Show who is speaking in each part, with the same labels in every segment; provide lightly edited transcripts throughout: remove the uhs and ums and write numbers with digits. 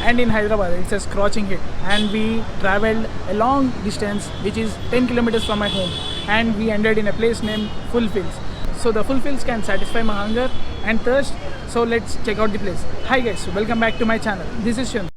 Speaker 1: and in Hyderabad it's a scorching heat, and we traveled a long distance which is 10 kilometers from my home, and we ended in a place named Fulfills. So the Fulfills can satisfy my hunger and thirst, so let's check out the place. Hi guys, welcome back to my channel. This is Shan.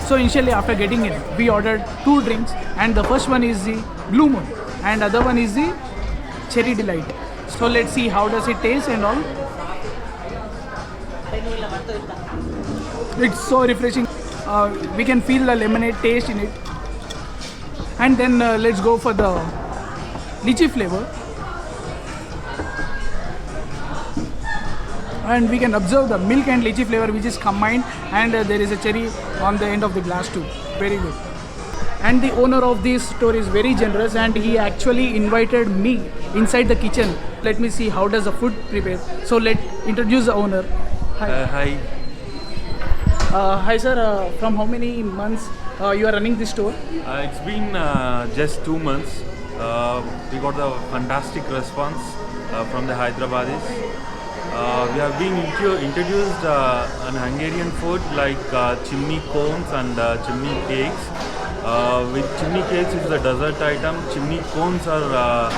Speaker 1: So initially after getting in, we ordered 2 drinks, and the first one is the Blue Moon and other one is the Cherry Delight. So let's see how does it taste and all. It's so refreshing. We can feel the lemonade taste in it. And then let's go for the lychee flavor. And we can observe the milk and lychee flavor which is combined, and there is a cherry on the end of the glass too. Very good. And the owner of this store is very generous, and he actually invited me inside the kitchen. Let me see how does the food prepare. So let's introduce the owner. Hi.
Speaker 2: Hi.
Speaker 1: Hi sir, from how many months you are running this store?
Speaker 2: It's been just 2 months. We got a fantastic response from the Hyderabadis. We have been introduced an Hungarian food like chimney cones and chimney cakes. With chimney cakes is the dessert item. Chimney cones are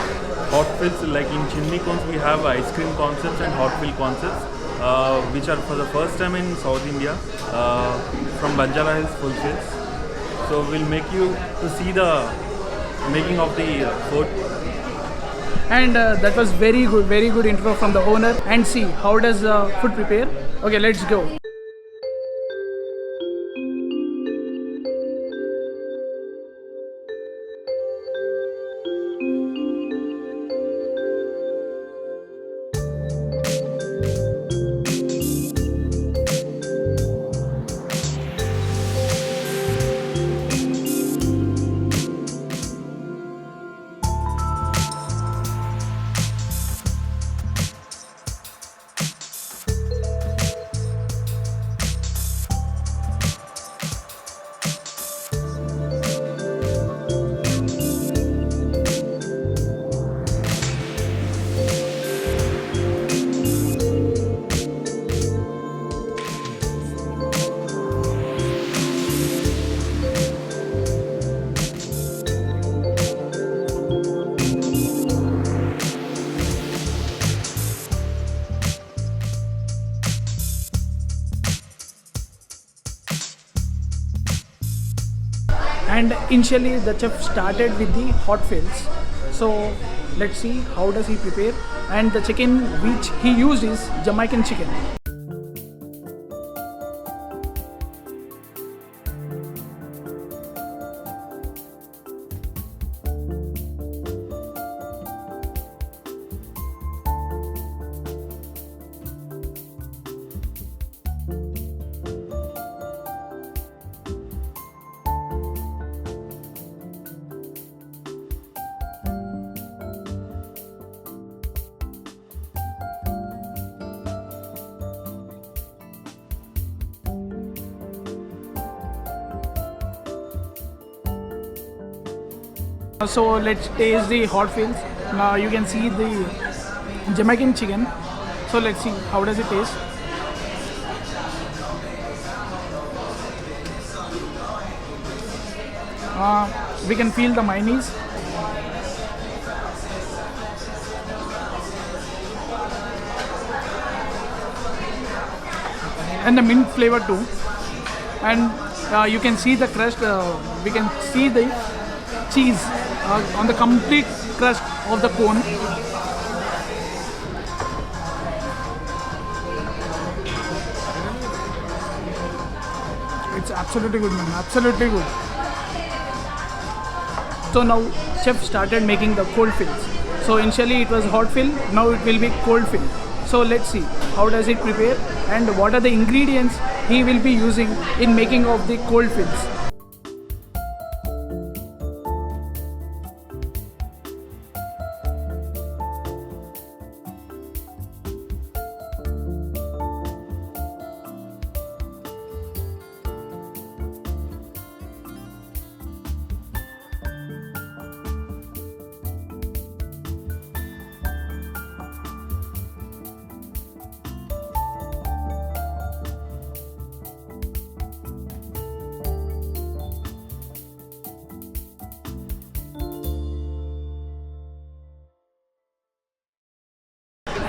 Speaker 2: hot fills. Like in chimney cones we have ice cream concepts and hot fill concepts, which are for the first time in South India, from Banjara Hills Fulfills. So we'll make you to see the making of the food.
Speaker 1: And that was very good intro from the owner. And see how does the food prepare. Okay, let's go. And initially the chef started with the hot fills. So let's see how does he prepare. And the chicken which he used is Jamaican chicken. So let's taste the hot fills. Now you can see the Jamaican chicken. So let's see how does it taste. We can feel the mayonnaise. And the mint flavor too. And you can see the crust. We can see the cheese on the complete crust of the cone. Absolutely good, man. Absolutely good. So now chef started making the cold fills. So initially it was hot fill, now it will be cold fill. So let's see how does it prepare and what are the ingredients he will be using in making of the cold fills.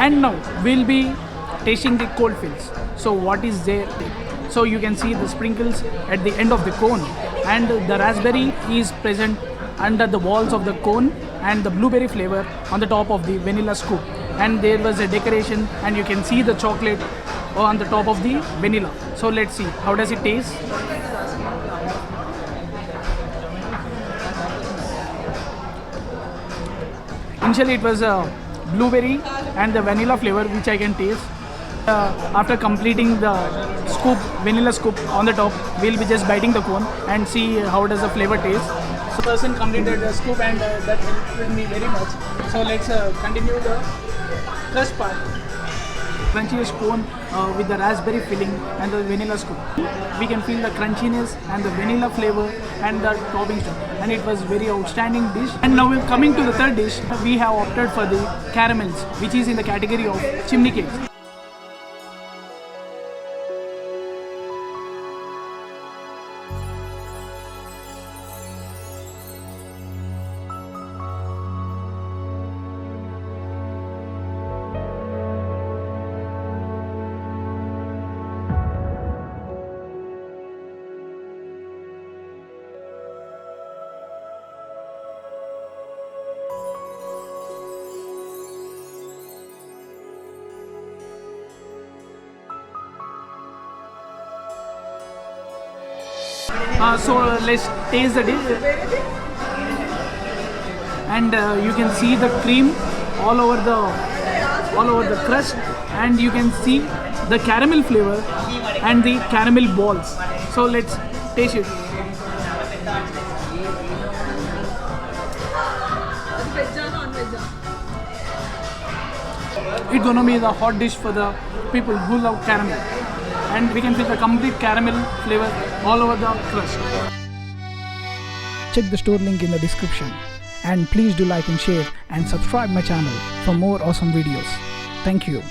Speaker 1: And now we'll be tasting the cold fills. So what is there? So you can see the sprinkles at the end of the cone, and the raspberry is present under the walls of the cone, and the blueberry flavor on the top of the vanilla scoop. And there was a decoration, and you can see the chocolate on the top of the vanilla. So let's see how does it taste. Initially it was a blueberry and the vanilla flavor which I can taste. After completing the scoop, vanilla scoop on the top, we'll be just biting the cone and see how does the flavor taste. So person completed the scoop and that helped me very much. So let's continue the crust part. Crunchiest cone with the raspberry filling and the vanilla scoop. We can feel the crunchiness and the vanilla flavor and the toppings too. And it was very outstanding dish. And now we're coming to the third dish. We have opted for the caramels, which is in the category of chimney cakes. So let's taste the dish, and you can see the cream all over the crust, and you can see the caramel flavor and the caramel balls. So let's taste it. It's gonna be the hot dish for the people who love caramel. And we can feel the complete caramel flavor all over the crust. Check the store link in the description, and please do like and share and subscribe my channel for more awesome videos. Thank you.